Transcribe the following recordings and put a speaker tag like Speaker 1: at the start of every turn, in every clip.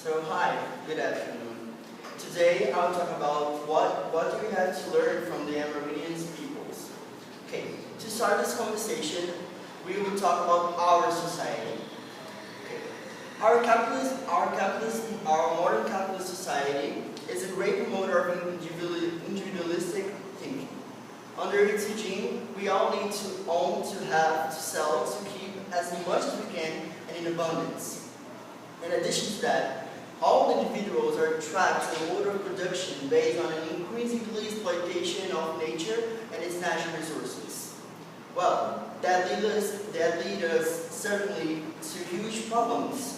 Speaker 1: So hi, good afternoon. Today I'll talk about what do we have to learn from the Amerindian peoples. Okay, to start this conversation, we will talk about our society. Okay, our modern capitalist society is a great promoter of individualistic thinking. Under its regime, we all need to own, to have, to sell, to keep as much as we can and in abundance. In addition to that, all individuals are trapped in a mode of production based on an increasingly exploitation of nature and its natural resources. Well, that lead us certainly to huge problems.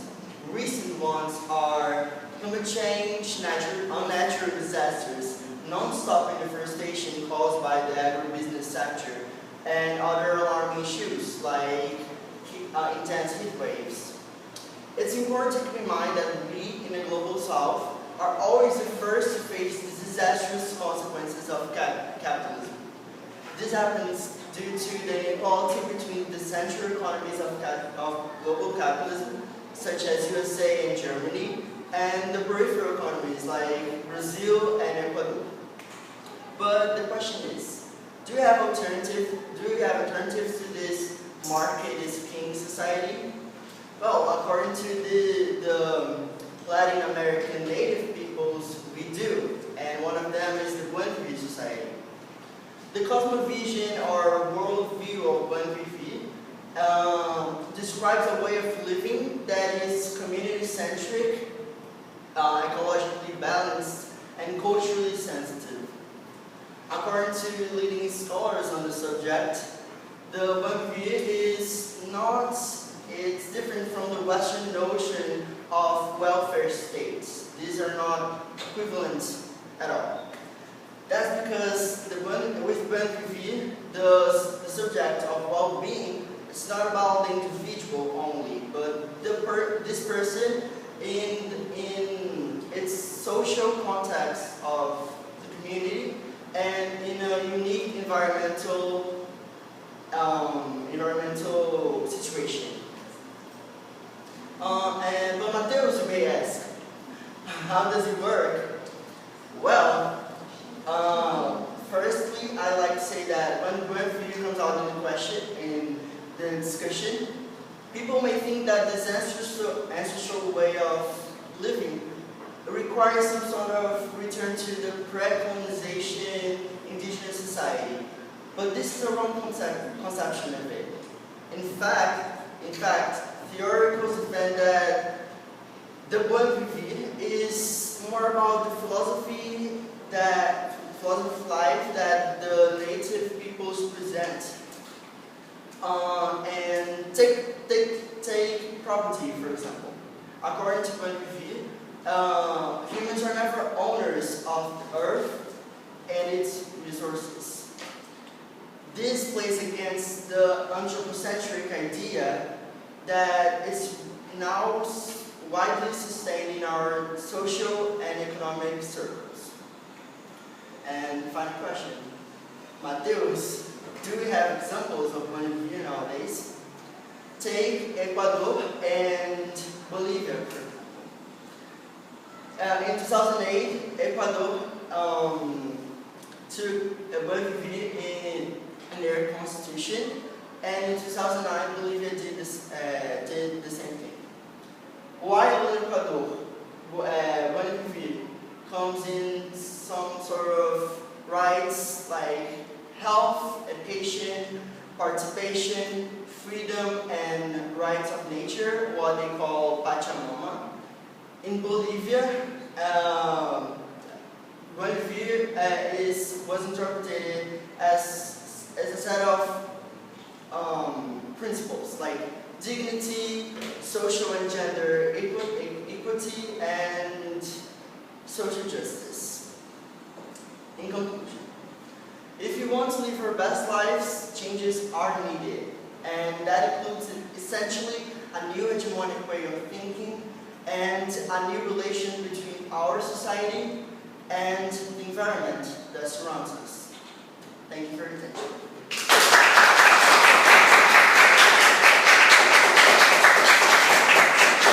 Speaker 1: Recent ones are climate change, unnatural disasters, non-stop deforestation caused by the agribusiness sector, and other alarming issues like intense heat waves. It's important to keep in mind that we, in the global south, are always the first to face the disastrous consequences of capitalism. This happens due to the inequality between the central economies of global capitalism, such as USA and Germany, and the peripheral economies like Brazil and Ecuador. But the question is, do we have alternatives to this market king society? Well, according to the Latin American native peoples, we do, and one of them is the Buen society. The cosmovision or worldview of Buen describes a way of living that is community-centric, ecologically balanced, and culturally sensitive. According to leading scholars on the subject, the Buen is not. It's different from the Western notion of welfare states. These are not equivalent at all. That's because with Buen the subject of well-being is not about the individual only, but this person in its social context of the community and in a unique environmental situation. But Mateus, you may ask, how does it work? Well, firstly, I like to say that when Buen comes out in the question, in the discussion, people may think that this ancestral way of living requires some sort of return to the pre-colonization indigenous society. But this is a wrong conception of it. In fact, theoreticals defend that the Buen is more about the philosophy of life that the native peoples present. And take property, for example. According to Buen humans are never owners of the earth and its resources. This plays against the anthropocentric idea that is now widely sustained in our social and economic circles. And final question, Mateus, do we have examples of Buen nowadays? Take Ecuador and Bolivia, for example. In 2008, Ecuador took a Buen in their constitution, and in 2009, Bolivia did the same thing. While in Ecuador, Buen comes in some sort of rights like health, education, participation, freedom, and rights of nature, what they call Pachamama. In Bolivia, Buen was interpreted as a set of principles like dignity, social and gender equity, and social justice. In conclusion, if you want to live your best lives, changes are needed, and that includes essentially a new hegemonic way of thinking and a new relation between our society and the environment that surrounds us. Thank you for your attention.